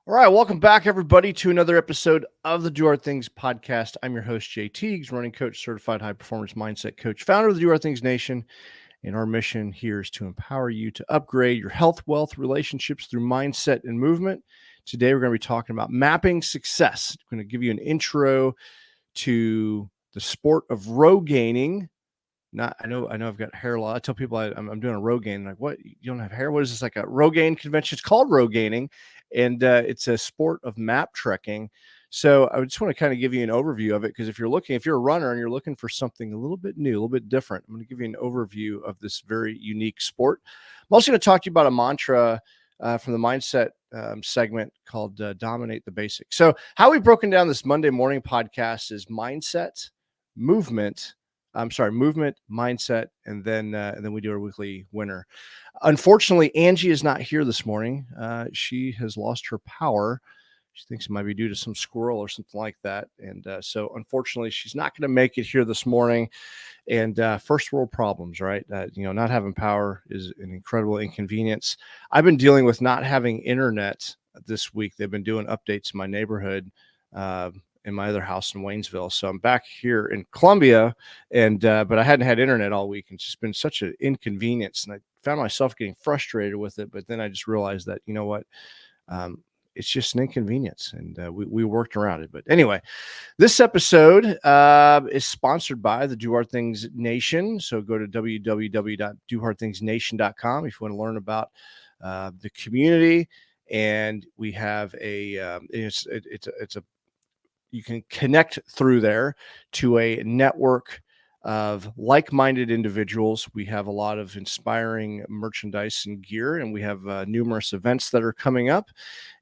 All right, welcome back, everybody, to another episode of the Do Our Things podcast. I'm your host, Jay Teagues, running coach, certified high performance mindset coach, founder of the Do Our Things Nation. And our mission here is to empower you to upgrade your health, wealth, relationships through mindset and movement. Today, we're going to be talking about mapping success. I'm going to give you an intro to the sport of Rogaining. I know I've got hair loss. I tell people I'm doing a Rogaine. Like, what? You don't have hair? What is this, like a Rogaine convention? It's called Rogaining, and it's a sport of map trekking. So I just want to kind of give you an overview of it, because if you're a runner and you're looking for something a little bit new, a little bit different, I'm going to give you an overview of this very unique sport. I'm also going to talk to you about a mantra from the mindset segment called Dominate the Basics. So how we've broken down this Monday morning podcast is mindset, movement, mindset, and then we do our weekly winner. Unfortunately, Angie is not here this morning. She has lost her power. She thinks it might be due to some squirrel or something like that. And so unfortunately, she's not going to make it here this morning. And first world problems, right? Not having power is an incredible inconvenience. I've been dealing with not having internet this week. They've been doing updates in my neighborhood, in my other house in Waynesville. So I'm back here in Columbia, and but I hadn't had internet all week. And it's just been such an inconvenience, and I found myself getting frustrated with it. But then I just realized that, you know what, it's just an inconvenience, and we worked around it. But anyway, this episode is sponsored by the Do Our Things Nation. So go to www.dohardthingsnation.com if you want to learn about the community. And we have you can connect through there to a network of like-minded individuals. We have a lot of inspiring merchandise and gear, and we have numerous events that are coming up.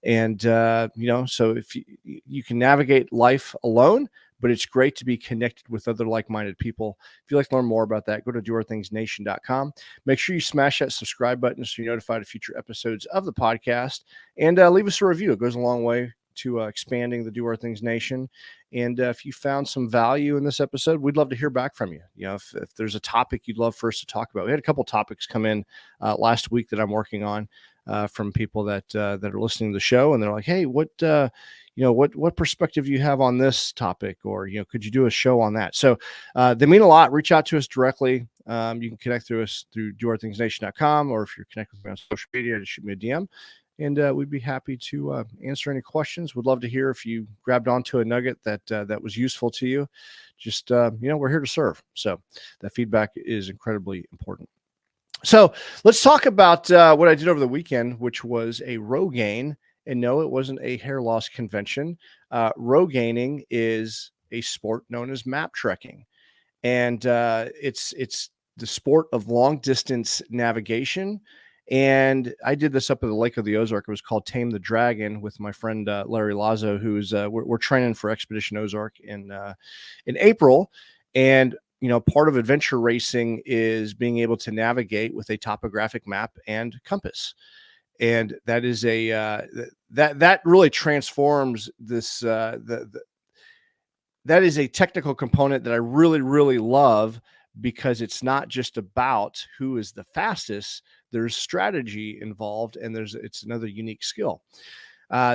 And so if you can navigate life alone, but it's great to be connected with other like-minded people. If you'd like to learn more about that, go to doorthingsnation.com. Make sure you smash that subscribe button so you're notified of future episodes of the podcast, and leave us a review. It goes a long way to expanding the Do Our Things Nation. And if you found some value in this episode, we'd love to hear back from you. If there's a topic you'd love for us to talk about. We had a couple topics come in last week that I'm working on from people that are listening to the show, and they're like, "Hey, what perspective do you have on this topic?" Or, could you do a show on that? So they mean a lot. Reach out to us directly. You can connect through us through doorthingsnation.com, or if you're connected with me on social media, just shoot me a DM. And we'd be happy to answer any questions. Would love to hear if you grabbed onto a nugget that was useful to you. Just, we're here to serve. So that feedback is incredibly important. So let's talk about what I did over the weekend, which was a Rogaine. And no, it wasn't a hair loss convention. Rogaining is a sport known as map trekking. And it's the sport of long distance navigation. And I did this up at the Lake of the Ozark. It was called Tame the Dragon with my friend Larry Lazo, who's we're training for Expedition Ozark in April. And part of adventure racing is being able to navigate with a topographic map and compass. And that is that really transforms this. That is a technical component that I really, really love, because it's not just about who is the fastest. There's strategy involved, and it's another unique skill.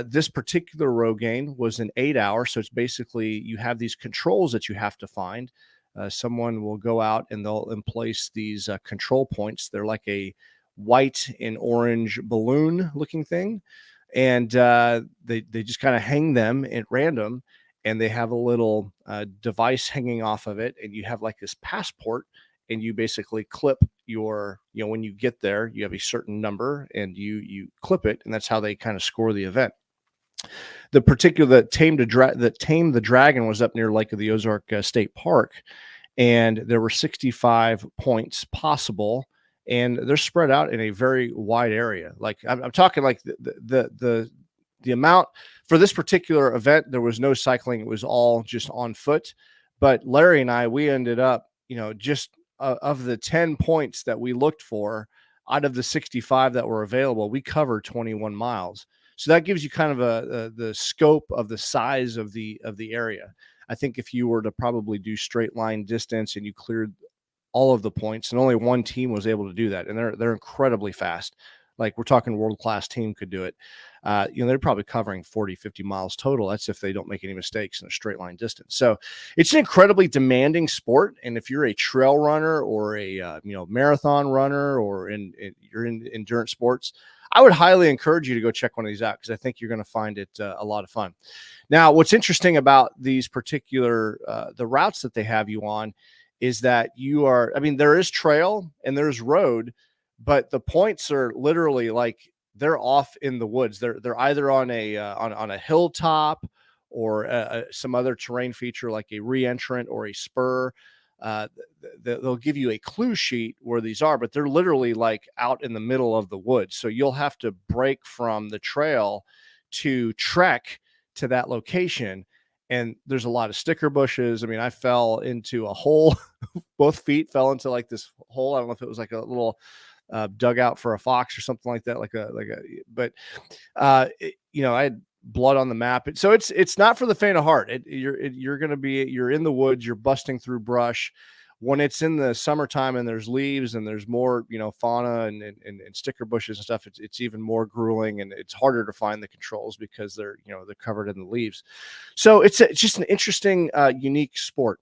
This particular Rogaine was an 8-hour. So it's basically, you have these controls that you have to find. Someone will go out and they'll place these control points. They're like a white and orange balloon looking thing. And they just kind of hang them at random. And they have a little device hanging off of it. And you have like this passport, and you basically clip your, when you get there, you have a certain number, and you clip it. And that's how they kind of score the event. The particular that Tame the Dragon was up near Lake of the Ozark State Park. And there were 65 points possible, and they're spread out in a very wide area. Like I'm talking like the amount for this particular event, there was no cycling. It was all just on foot. But Larry and I, we ended up, just of the 10 points that we looked for out of the 65 that were available, we covered 21 miles. So that gives you kind of the scope of the size of the area. I think if you were to probably do straight line distance and you cleared all of the points, and only one team was able to do that, and they're incredibly fast. like we're talking world class team could do it. They're probably covering 40, 50 miles total. That's if they don't make any mistakes in a straight line distance. So it's an incredibly demanding sport. And if you're a trail runner or a marathon runner, or you're in endurance sports, I would highly encourage you to go check one of these out, because I think you're going to find it a lot of fun. Now, what's interesting about these particular the routes that they have you on is that there is trail and there's road, but the points are literally like they're off in the woods. They're either on a hilltop, or some other terrain feature like a reentrant or a spur. Uh, they'll give you a clue sheet where these are, but they're literally like out in the middle of the woods. So you'll have to break from the trail to trek to that location. And there's a lot of sticker bushes. I mean, I fell into a hole. Both feet fell into like this hole. I don't know if it was like a little dugout for a fox or something like that. But I had blood on the map. So it's not for the faint of heart. You're in the woods, you're busting through brush. When it's in the summertime and there's leaves and there's more, fauna and sticker bushes and stuff, it's even more grueling, and it's harder to find the controls because they're covered in the leaves. So it's just an interesting, unique sport.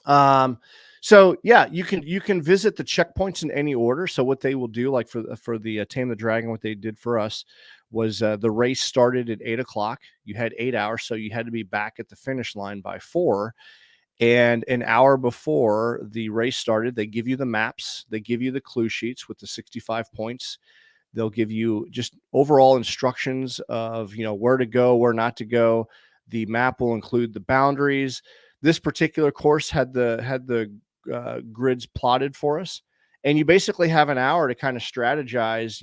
So yeah, you can visit the checkpoints in any order. So what they will do, like for the Tame the Dragon, what they did for us was the race started at 8 o'clock. You had 8 hours, so you had to be back at the finish line by 4. And an hour before the race started, they give you the maps, they give you the clue sheets with the 65 points. They'll give you just overall instructions of, where to go, where not to go. The map will include the boundaries. This particular course had the grids plotted for us, and you basically have an hour to kind of strategize,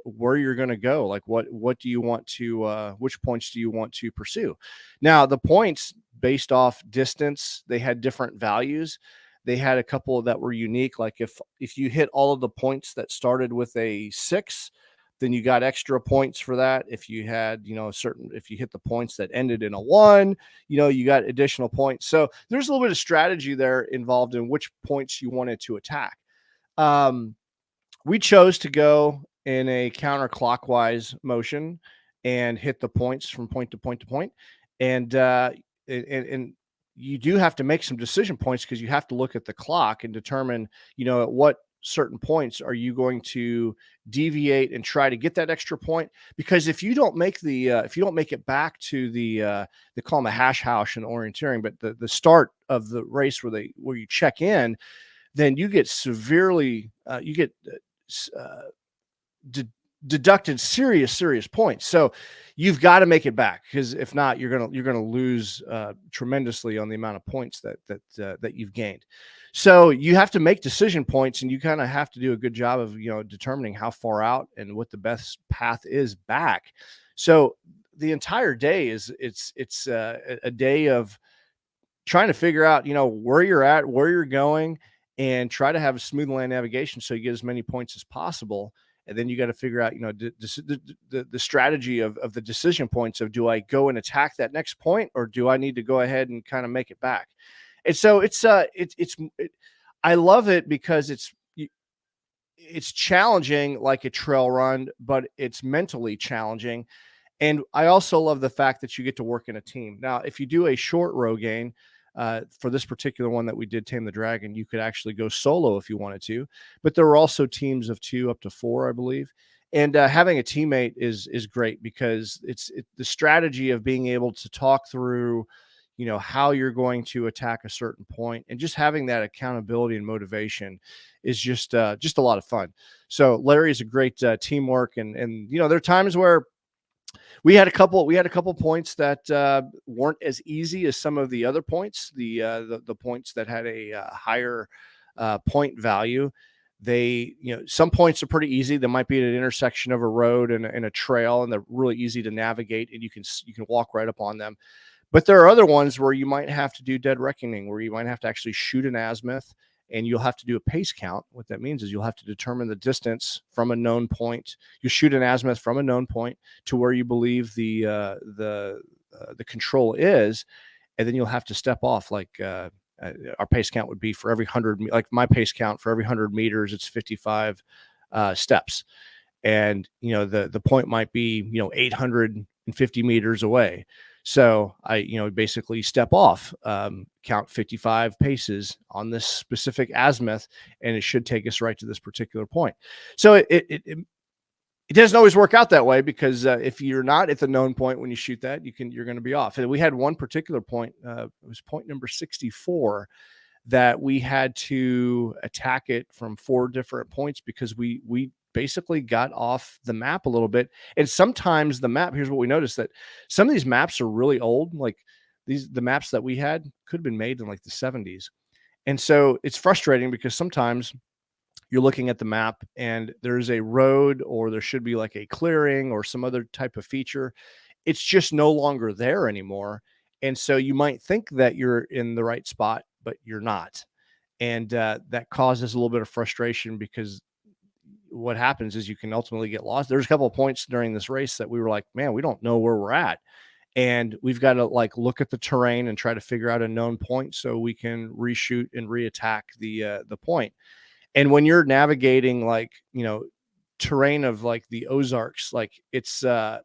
where you're going to go. Like what do you want to, which points do you want to pursue? Now, the points based off distance, they had different values. They had a couple that were unique. Like if you hit all of the points that started with a 6, then you got extra points for that. If you had, if you hit the points that ended in a 1, you got additional points. So there's a little bit of strategy there involved in which points you wanted to attack. We chose to go in a counterclockwise motion and hit the points from point to point to point. And you do have to make some decision points, because you have to look at the clock and determine, at what certain points are you going to deviate and try to get that extra point. Because if you don't make it back to they call them a hash house in orienteering, but the start of the race where you check in, then you get severely deducted serious points. So you've got to make it back, because if not, you're gonna lose tremendously on the amount of points that you've gained. So you have to make decision points, and you kind of have to do a good job of determining how far out and what the best path is back. So the entire day is a day of trying to figure out where you're at, where you're going, and try to have a smooth land navigation so you get as many points as possible. And then you got to figure out, the strategy of the decision points of, do I go and attack that next point, or do I need to go ahead and kind of make it back? And so I love it because it's challenging like a trail run, but it's mentally challenging. And I also love the fact that you get to work in a team. Now, if you do a short Rogaine, for this particular one that we did, Tame the Dragon, you could actually go solo if you wanted to, but there were also teams of 2 up to 4, I believe. And having a teammate is great, because it's the strategy of being able to talk through, how you're going to attack a certain point, and just having that accountability and motivation is just a lot of fun. So Larry is a great teamwork, and there are times where we had a couple points that weren't as easy as some of the other points. The points that had a higher point value, some points are pretty easy. They might be at an intersection of a road and a trail, and they're really easy to navigate, and you can walk right up on them. But there are other ones where you might have to do dead reckoning, where you might have to actually shoot an azimuth, and you'll have to do a pace count. What that means is you'll have to determine the distance from a known point. You shoot an azimuth from a known point to where you believe the control is, and then you'll have to step off. Like our pace count would be for every 100. Like my pace count for every 100 meters, it's 55 steps. and the point might be 850 meters away. So I basically step off, count 55 paces on this specific azimuth, and it should take us right to this particular point. So it doesn't always work out that way, because if you're not at the known point when you shoot that, you're going to be off. And we had one particular point, it was point number 64, that we had to attack it from 4 different points, because we basically got off the map a little bit. And sometimes the map, here's what we noticed, that some of these maps are really old. Like the maps that we had could have been made in like the 70s. And so it's frustrating, because sometimes you're looking at the map and there's a road, or there should be like a clearing or some other type of feature. It's just no longer there anymore. And so you might think that you're in the right spot, but you're not. And that causes a little bit of frustration, because what happens is you can ultimately get lost. There's a couple of points during this race that we were like, man, we don't know where we're at. And we've got to like look at the terrain and try to figure out a known point so we can reshoot and reattack the point. And when you're navigating like, terrain of like the Ozarks, like it's the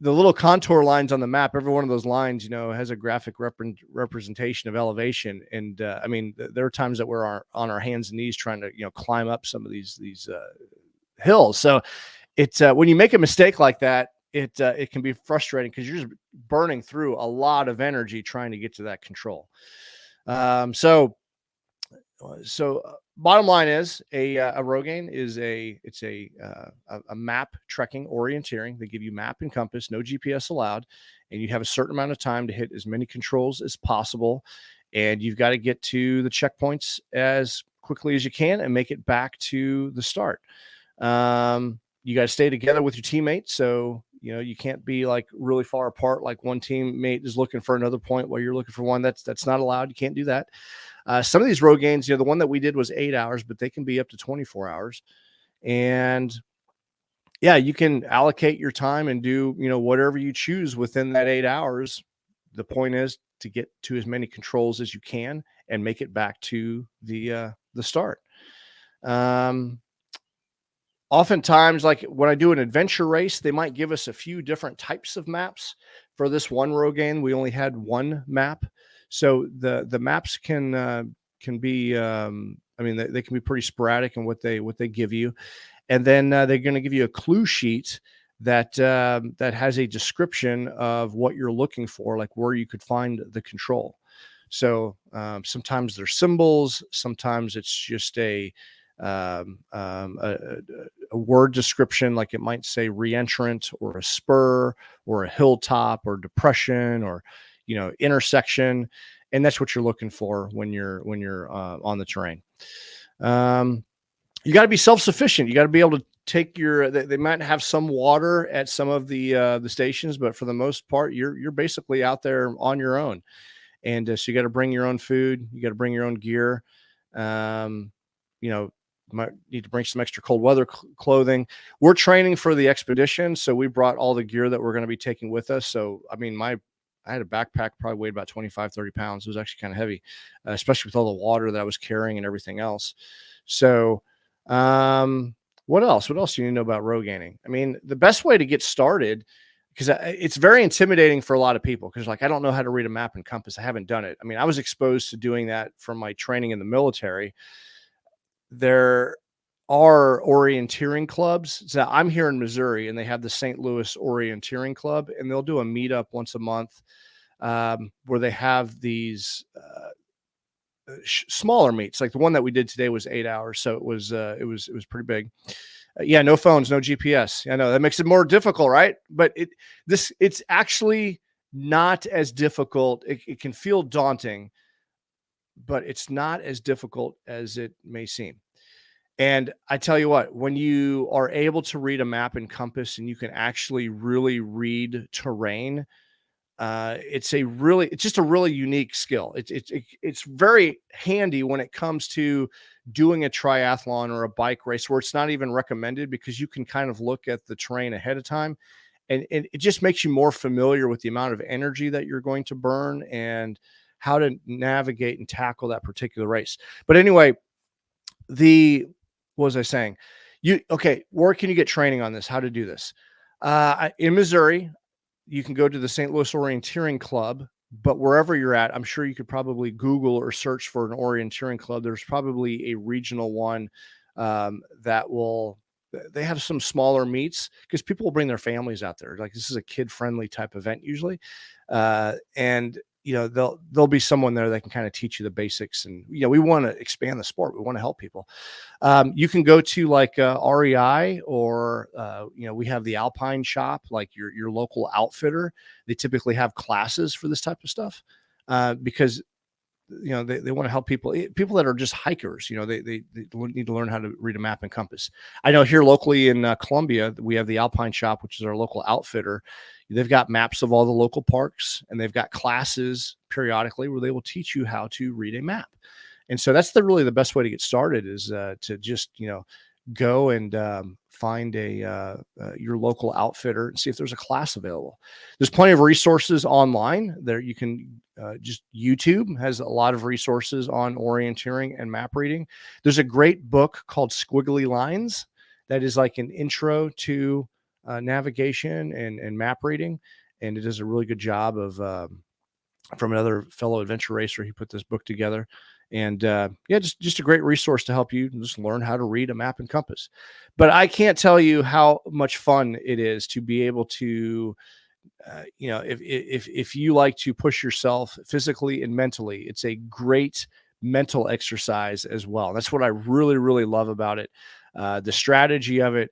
little contour lines on the map, every one of those lines, has a graphic representation of elevation. And I mean, there are times that we're on our hands and knees trying to, climb up some of these hills. So it's when you make a mistake like that, it can be frustrating, because you're just burning through a lot of energy trying to get to that control. So bottom line is a Rogaine is a map trekking orienteering. They give you map and compass, no GPS allowed, and you have a certain amount of time to hit as many controls as possible. And you've got to get to the checkpoints as quickly as you can and make it back to the start. You got to stay together with your teammates. So, you can't be like really far apart. Like one teammate is looking for another point while you're looking for one. That's not allowed. You can't do that. Some of these Rogaines, the one that we did was 8 hours, but they can be up to 24 hours. And yeah, you can allocate your time and do, whatever you choose within that 8 hours. The point is to get to as many controls as you can and make it back to the start. Oftentimes, like when I do an adventure race, they might give us a few different types of maps. For this one Rogaine, we only had one map. So the maps can be, I mean, they can be pretty sporadic in what they give you. And then they're going to give you a clue sheet that has a description of what you're looking for, like where you could find the control. So sometimes there's symbols, sometimes it's just a word description, like it might say reentrant or a spur or a hilltop or depression or intersection, and that's what you're looking for when you're on the terrain. You got to be self-sufficient. You got to be able to take they might have some water at some of the stations, but for the most part you're basically out there on your own. And so you got to bring your own food, you got to bring your own gear. Might need to bring some extra cold weather clothing. We're training for the expedition, so we brought all the gear that we're going to be taking with us. So I mean, I had a backpack probably weighed about 25-30 pounds. It was actually kind of heavy, especially with all the water that I was carrying and everything else. So what else do you need to know about Rogaining? I mean, the best way to get started, because it's very intimidating for a lot of people, because like, I don't know how to read a map and compass. I haven't done it. I mean, I was exposed to doing that from my training in the military. There are orienteering clubs. So I'm here in Missouri, and they have the St. Louis Orienteering Club, and they'll do a meetup once a month where they have these smaller meets. Like the one that we did today was 8 hours, so it was pretty big. Yeah, no phones, no GPS. I know that makes it more difficult, right? But it's actually not as difficult. It can feel daunting, but it's not as difficult as it may seem. And I tell you what, when you are able to read a map and compass and you can actually really read terrain, it's just a really unique skill. It's very handy when it comes to doing a triathlon or a bike race where it's not even recommended, because you can kind of look at the terrain ahead of time, and it just makes you more familiar with the amount of energy that you're going to burn and how to navigate and tackle that particular race. But anyway, what was I saying? Okay, where can you get training on this? How to do this? In Missouri, you can go to the St. Louis Orienteering Club, but wherever you're at, I'm sure you could probably Google or search for an orienteering club. There's probably a regional one that will. They have some smaller meets because people will bring their families out there. Like this is a kid-friendly type event usually, and there'll be someone there that can kind of teach you the basics. And we want to expand the sport. We want to help people. You can go to like REI or we have the Alpine shop, like your local outfitter. They typically have classes for this type of stuff because they want to help people that are just hikers. They need to learn how to read a map and compass. I know here locally in Columbia, we have the Alpine shop, which is our local outfitter. They've got maps of all the local parks, and they've got classes periodically where they will teach you how to read a map. And so that's really the best way to get started is to just, go and find your local outfitter and see if there's a class available. There's plenty of resources online there. You can just YouTube has a lot of resources on orienteering and map reading. There's a great book called Squiggly Lines that is like an intro to navigation and map reading. And it does a really good job of from another fellow adventure racer. He put this book together. And just a great resource to help you just learn how to read a map and compass. But I can't tell you how much fun it is to be able to, if you like to push yourself physically and mentally, it's a great mental exercise as well. That's what I really, really love about it. The strategy of it.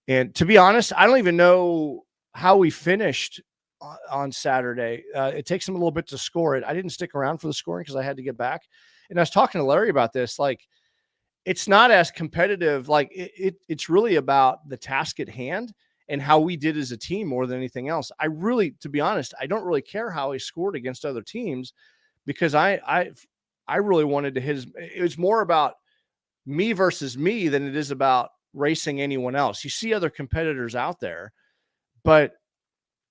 And to be honest, I don't even know how we finished on Saturday. It takes them a little bit to score it. I didn't stick around for the scoring because I had to get back. And I was talking to Larry about this, like, it's not as competitive. Like it's really about the task at hand and how we did as a team more than anything else. To be honest, I don't really care how he scored against other teams because I really wanted to hit it was more about me versus me than it is about racing anyone else. You see other competitors out there, but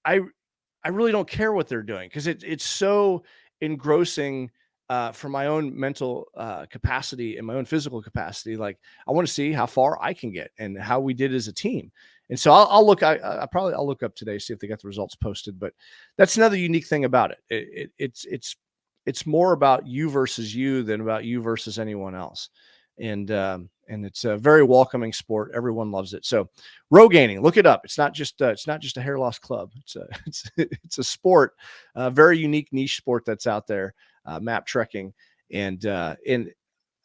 I really don't care what they're doing because it's so engrossing for my own mental capacity and my own physical capacity. Like I want to see how far I can get and how we did as a team. And so I'll look. I'll look up today, see if they got the results posted. But that's another unique thing about it. It's more about you versus you than about you versus anyone else. And it's a very welcoming sport. Everyone loves it. So Rogaining, look it up. It's not just a hair loss club. It's a sport, a very unique niche sport that's out there, map trekking. And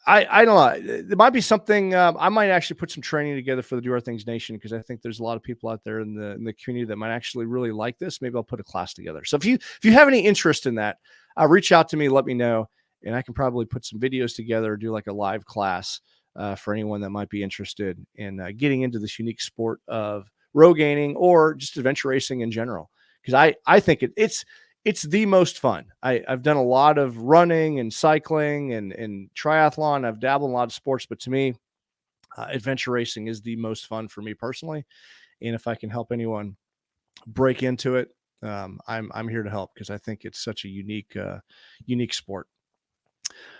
I don't know. There might be something. I might actually put some training together for the Do Our Things Nation because I think there's a lot of people out there in the community that might actually really like this. Maybe I'll put a class together. So if you have any interest in that, reach out to me. Let me know. And I can probably put some videos together, do like a live class for anyone that might be interested in getting into this unique sport of Rogaining or just adventure racing in general. Because I think it's the most fun. I've done a lot of running and cycling and triathlon. I've dabbled in a lot of sports, but to me, adventure racing is the most fun for me personally. And if I can help anyone break into it, I'm here to help because I think it's such a unique sport.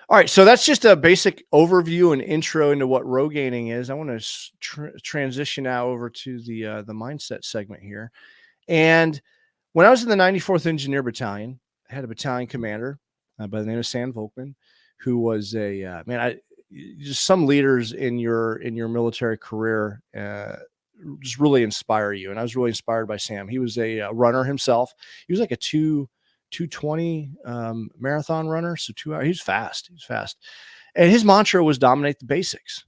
All right, so that's just a basic overview and intro into what Rogaining is. I want to transition now over to the mindset segment here. And when I was in the 94th Engineer Battalion, I had a battalion commander by the name of Sam Volkman, who was just some leaders in your military career just really inspire you. And I was really inspired by Sam. He was a runner himself. He was like a 220 marathon runner. So 2 hours. He was fast. And his mantra was dominate the basics.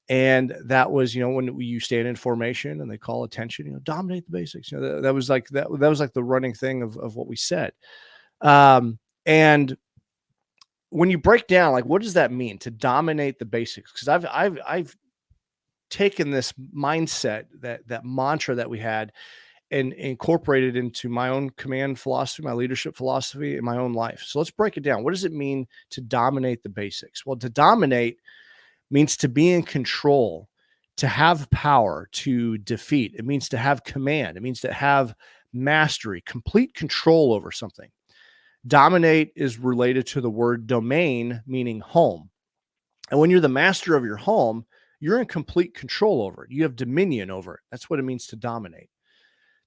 And that was, when you stand in formation and they call attention, dominate the basics. That was like the running thing of what we said. And when you break down, like, what does that mean to dominate the basics? Because I've taken this mindset, that mantra that we had, and incorporated into my own command philosophy, my leadership philosophy in my own life. So let's break it down. What does it mean to dominate the basics? Well, to dominate means to be in control, to have power, to defeat. It means to have command. It means to have mastery, complete control over something. Dominate is related to the word domain, meaning home. And when you're the master of your home, you're in complete control over it. You have dominion over it. That's what it means to dominate.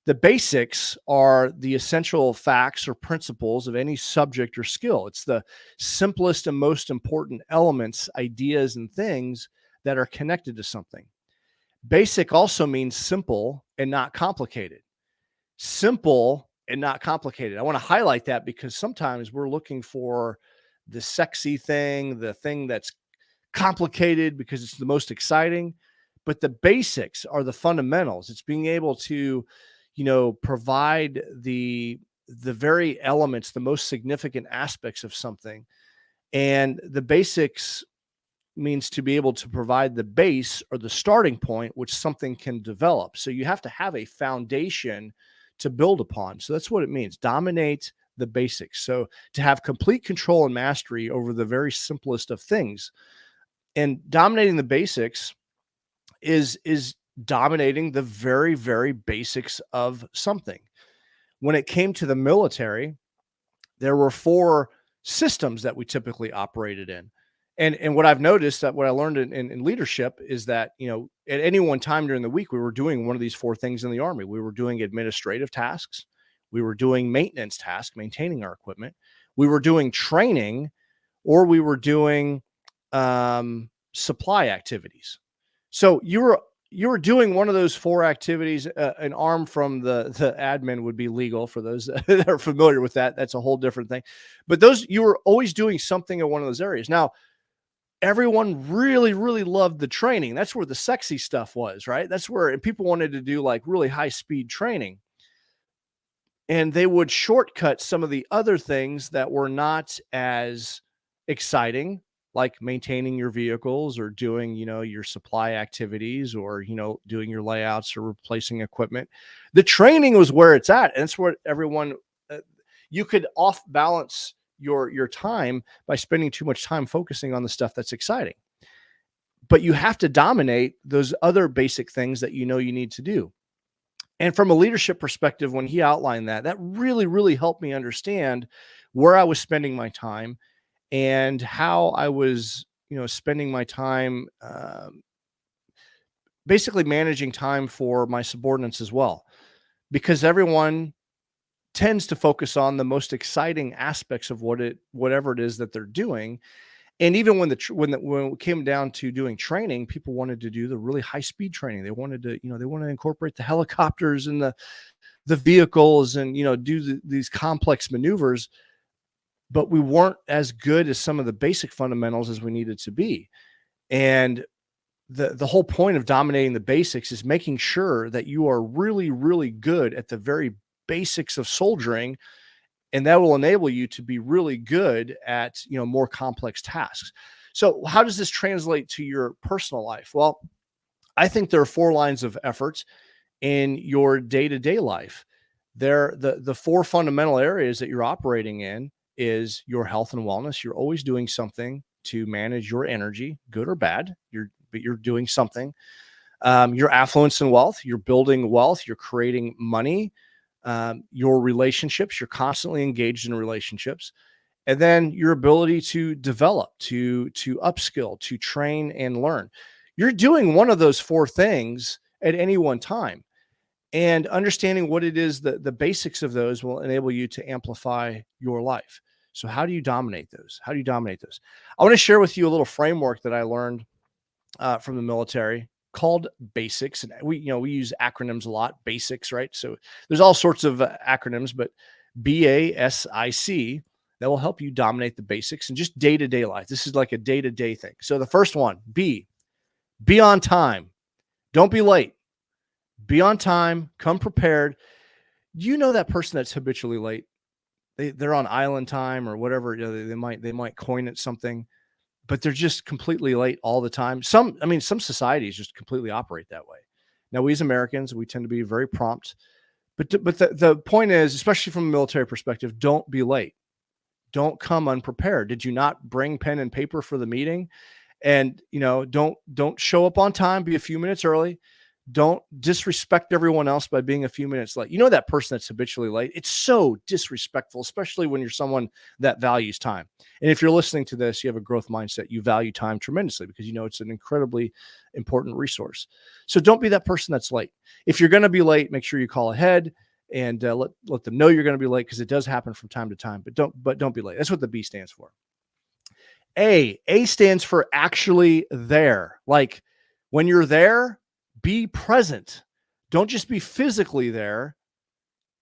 The basics are the essential facts or principles of any subject or skill. It's the simplest and most important elements, ideas, and things that are connected to something. Basic also means simple and not complicated. Simple and not complicated. I want to highlight that because sometimes we're looking for the sexy thing, the thing that's complicated because it's the most exciting, but the basics are the fundamentals. It's being able to, provide the very elements, the most significant aspects of something. And the basics means to be able to provide the base or the starting point which something can develop. So you have to have a foundation to build upon. So that's what it means. Dominate the basics. So to have complete control and mastery over the very simplest of things. And dominating the basics is dominating the very, very basics of something. When it came to the military, there were 4 systems that we typically operated in. And what I've noticed, that what I learned in leadership is that, at any one time during the week, we were doing one of these 4 things in the Army. We were doing administrative tasks. We were doing maintenance tasks, maintaining our equipment. We were doing training, or we were doing supply activities. So you were doing one of those 4 activities. An arm from the admin would be legal for those that are familiar with that. That's a whole different thing. But you were always doing something in one of those areas. Now, everyone really, really loved the training. That's where the sexy stuff was, right? That's where, and people wanted to do like really high speed training. And they would shortcut some of the other things that were not as exciting, like maintaining your vehicles or doing, your supply activities, or, doing your layouts or replacing equipment. The training was where it's at. And it's where everyone, you could off balance your time by spending too much time focusing on the stuff that's exciting. But you have to dominate those other basic things that you need to do. And from a leadership perspective, when he outlined that really, really helped me understand where I was spending my time and how I was, spending my time, basically managing time for my subordinates as well, because everyone tends to focus on the most exciting aspects of whatever it is that they're doing. And even when it came down to doing training, people wanted to do the really high speed training. They wanted to, they want to incorporate the helicopters and the vehicles and, do these complex maneuvers, but we weren't as good as some of the basic fundamentals as we needed to be. And the whole point of dominating the basics is making sure that you are really, really good at the very basics of soldiering. And that will enable you to be really good at, more complex tasks. So how does this translate to your personal life? Well, I think there are 4 lines of efforts in your day-to-day life. The 4 fundamental areas that you're operating in is your health and wellness. You're always doing something to manage your energy, good or bad. But you're doing something. Your affluence and wealth. You're building wealth. You're creating money. Your relationships, you're constantly engaged in relationships, and then your ability to develop, to upskill, to train and learn. You're doing one of those 4 things at any one time, and understanding what it is, the basics of those will enable you to amplify your life. So how do you dominate those? I want to share with you a little framework that I learned from the military, called B.A.S.I.C.S. And we use acronyms a lot, basics, right? So there's all sorts of acronyms, but B.A.S.I.C. that will help you dominate the basics and just day-to-day life. This is like a day-to-day thing. So the first one, be on time. Don't be late. Be on time, come prepared. You know that person that's habitually late? They're on island time or whatever, they might coin it something, but they're just completely late all the time. Some societies just completely operate that way. Now, we as Americans, we tend to be very prompt, but the point is, especially from a military perspective, don't be late. Don't come unprepared. Did you not bring pen and paper for the meeting? And, don't show up on time, be a few minutes early. Don't disrespect everyone else by being a few minutes late. You know, that person that's habitually late, it's so disrespectful, especially when you're someone that values time. And if you're listening to this, you have a growth mindset, you value time tremendously because you know it's an incredibly important resource. So don't be that person that's late. If you're going to be late, make sure you call ahead and let them know you're going to be late, because it does happen from time to time. But don't be late. That's what the B stands for. A stands for actually there. Like, when you're there, be present. Don't just be physically there.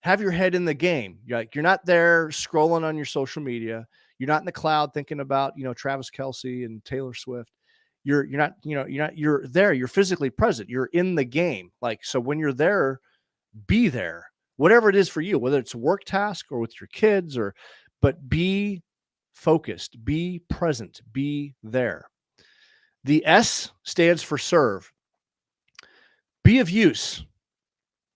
Have your head in the game. You're not there scrolling on your social media. You're not in the cloud thinking about, Travis Kelce and Taylor Swift. You're there. You're physically present. You're in the game. Like, so when you're there, be there. Whatever it is for you, whether it's a work task or with your kids, but be focused, be present, be there. The S stands for serve. Be of use,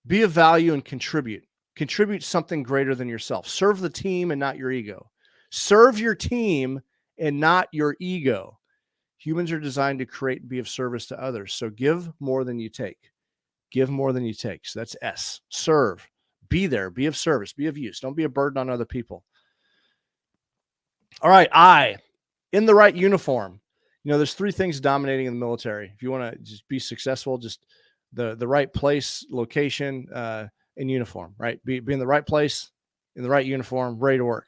be of value, and contribute. Contribute something greater than yourself. Serve the team and not your ego. Serve your team and not your ego. Humans are designed to create and be of service to others. So give more than you take. Give more than you take. So that's S. Serve. Be there. Be of service. Be of use. Don't be a burden on other people. All right. I. In the right uniform. There's three things dominating in the military. If you want to just be successful, just the right place, location, and uniform, right? Be in the right place, in the right uniform, ready to work.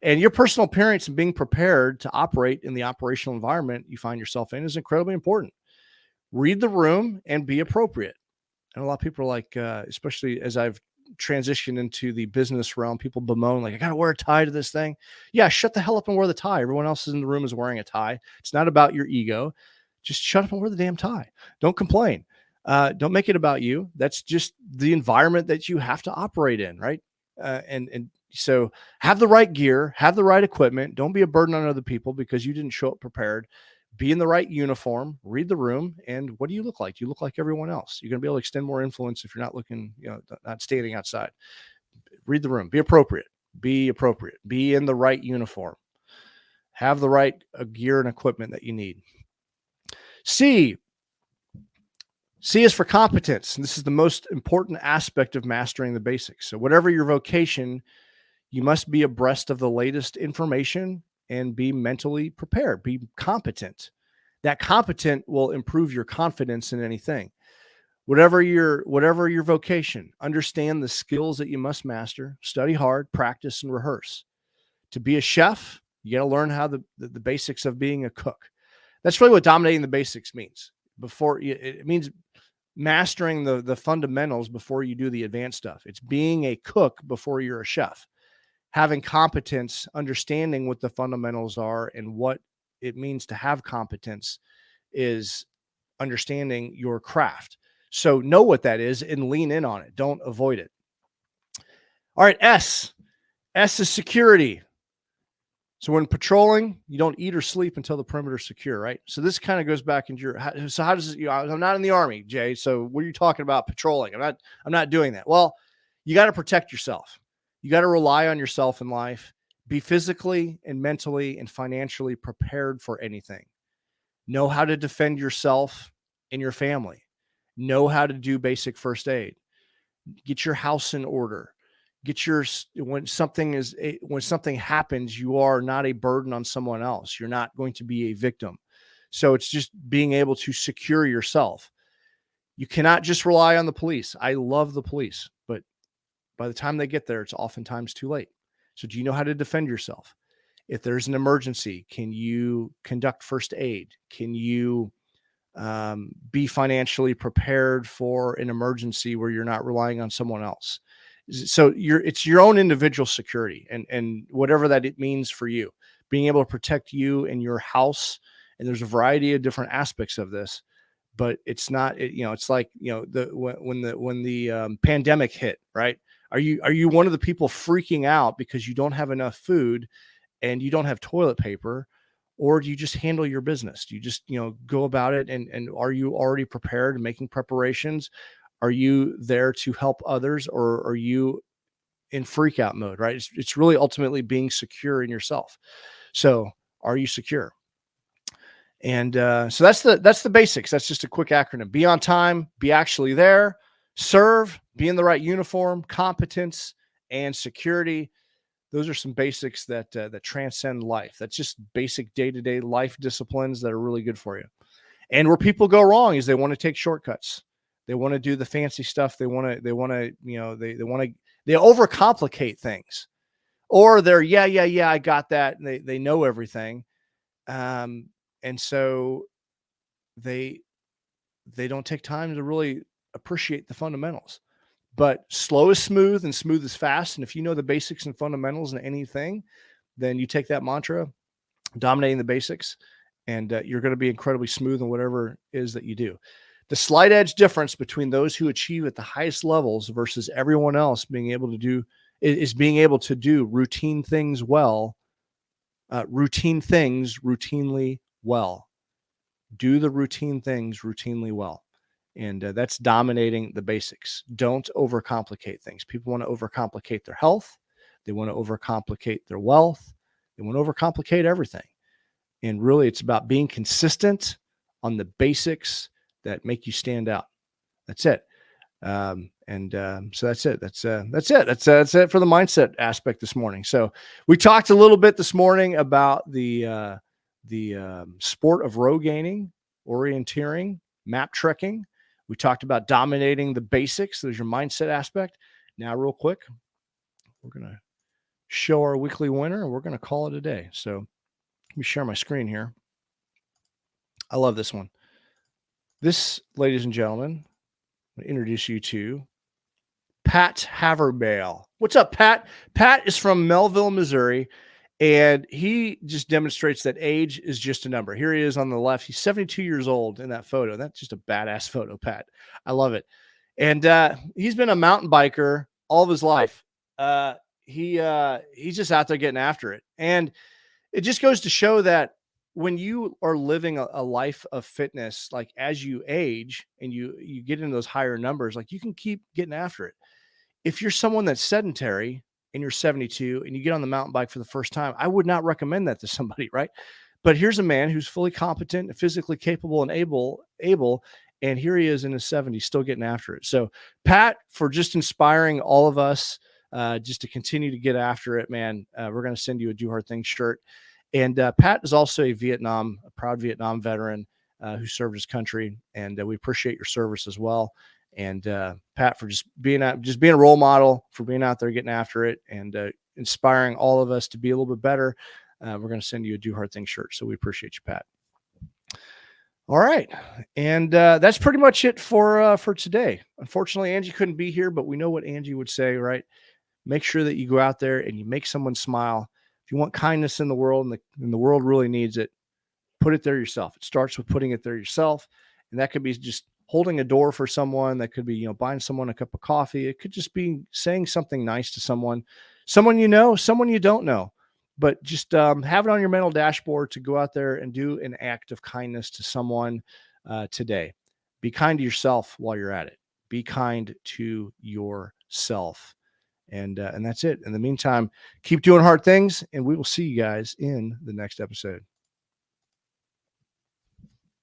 And your personal appearance and being prepared to operate in the operational environment you find yourself in is incredibly important. Read the room and be appropriate. And a lot of people are like, especially as I've transitioned into the business realm, people bemoan, like, I got to wear a tie to this thing. Yeah, shut the hell up and wear the tie. Everyone else in the room is wearing a tie. It's not about your ego. Just shut up and wear the damn tie. Don't complain. Don't make it about you. That's just the environment that you have to operate in, right? And so have the right gear, have the right equipment. Don't be a burden on other people because you didn't show up prepared. Be in the right uniform, read the room, and what do you look like? You look like everyone else. You're going to be able to extend more influence if you're not looking, not standing outside. Read the room, be appropriate, be in the right uniform, have the right gear and equipment that you need. C is for competence. And this is the most important aspect of mastering the basics. So whatever your vocation, you must be abreast of the latest information and be mentally prepared, be competent. That competent will improve your confidence in anything. Whatever your vocation, understand the skills that you must master, study hard, practice, and rehearse. To be a chef, you got to learn how the basics of being a cook. That's really what dominating the basics means. It means mastering the fundamentals before you do the advanced stuff. It's being a cook before you're a chef. Having competence, understanding what the fundamentals are and what it means to have competence is understanding your craft. So know what that is and lean in on it. Don't avoid it. All right, S. S is security. So when patrolling, you don't eat or sleep until the perimeter is secure, right? So this kind of goes back into how does it, I'm not in the Army, Jay. So what are you talking about patrolling? I'm not doing that. Well, you got to protect yourself. You got to rely on yourself in life. Be physically and mentally and financially prepared for anything. Know how to defend yourself and your family. Know how to do basic first aid. Get your house in order. When something happens, you are not a burden on someone else. You're not going to be a victim. So it's just being able to secure yourself. You cannot just rely on the police. I love the police, but by the time they get there, it's oftentimes too late. So do you know how to defend yourself? If there's an emergency, can you conduct first aid? Can you be financially prepared for an emergency where you're not relying on someone else? So it's your own individual security and whatever that it means for you, being able to protect you and your house. And there's a variety of different aspects of this, but it's not, it's like, when the pandemic hit, right? Are you one of the people freaking out because you don't have enough food and you don't have toilet paper? Or do you just handle your business? Do you just, go about it? And are you already prepared and making preparations? Are you there to help others, or are you in freak out mode, right? It's really ultimately being secure in yourself. So are you secure? And so that's the basics. That's just a quick acronym. Be on time, be actually there, serve, be in the right uniform, competence, and security. Those are some basics that transcend life. That's just basic day-to-day life disciplines that are really good for you. And where people go wrong is they want to take shortcuts. They want to do the fancy stuff. They want to, they overcomplicate things. Or they're, yeah, I got that. And they know everything. And so they don't take time to really appreciate the fundamentals. But slow is smooth and smooth is fast. And if you know the basics and fundamentals in anything, then you take that mantra, dominating the basics, and you're going to be incredibly smooth in whatever it is that you do. The slight edge difference between those who achieve at the highest levels versus everyone else being able to do is being able to do routine things well, routinely well. Do the routine things routinely well. And that's dominating the basics. Don't overcomplicate things. People want to overcomplicate their health. They want to overcomplicate their wealth. They want to overcomplicate everything. And really, it's about being consistent on the basics that make you stand out. That's it. So that's it. That's it for the mindset aspect this morning. So we talked a little bit this morning about the sport of Rogaining, orienteering, map trekking. We talked about dominating the basics. There's your mindset aspect. Now, real quick, we're going to show our weekly winner and we're going to call it a day. So let me share my screen here. I love this one. This, ladies and gentlemen, I'm going to introduce you to Pat Haverbail. What's up, Pat? Pat is from Melville, Missouri, and he just demonstrates that age is just a number. Here he is on the left. He's 72 years old in that photo. That's just a badass photo, Pat. I love it. And he's been a mountain biker all of his life. He's just out there getting after it. And it just goes to show that when you are living a life of fitness, like as you age and you get into those higher numbers, like you can keep getting after it. If you're someone that's sedentary and you're 72 and you get on the mountain bike for the first time, I would not recommend that to somebody, right? But here's a man who's fully competent and physically capable and able, and here he is in his 70s still getting after it. So Pat, for just inspiring all of us just to continue to get after it, man, we're going to send you a Do Hard Things shirt. And Pat is also a proud Vietnam veteran who served his country, and we appreciate your service as well. And Pat, for just being a role model, for being out there getting after it, and inspiring all of us to be a little bit better. We're going to send you a Do Hard Things shirt, so we appreciate you, Pat. All right, and that's pretty much it for today. Unfortunately, Angie couldn't be here, but we know what Angie would say, right? Make sure that you go out there and you make someone smile. If you want kindness in the world, and the world really needs it, put it there yourself. It starts with putting it there yourself, and that could be just holding a door for someone. That could be, buying someone a cup of coffee. It could just be saying something nice to someone you know, someone you don't know. But just have it on your mental dashboard to go out there and do an act of kindness to someone today. Be kind to yourself while you're at it. Be kind to yourself. And that's it. In the meantime, keep doing hard things, and we will see you guys in the next episode.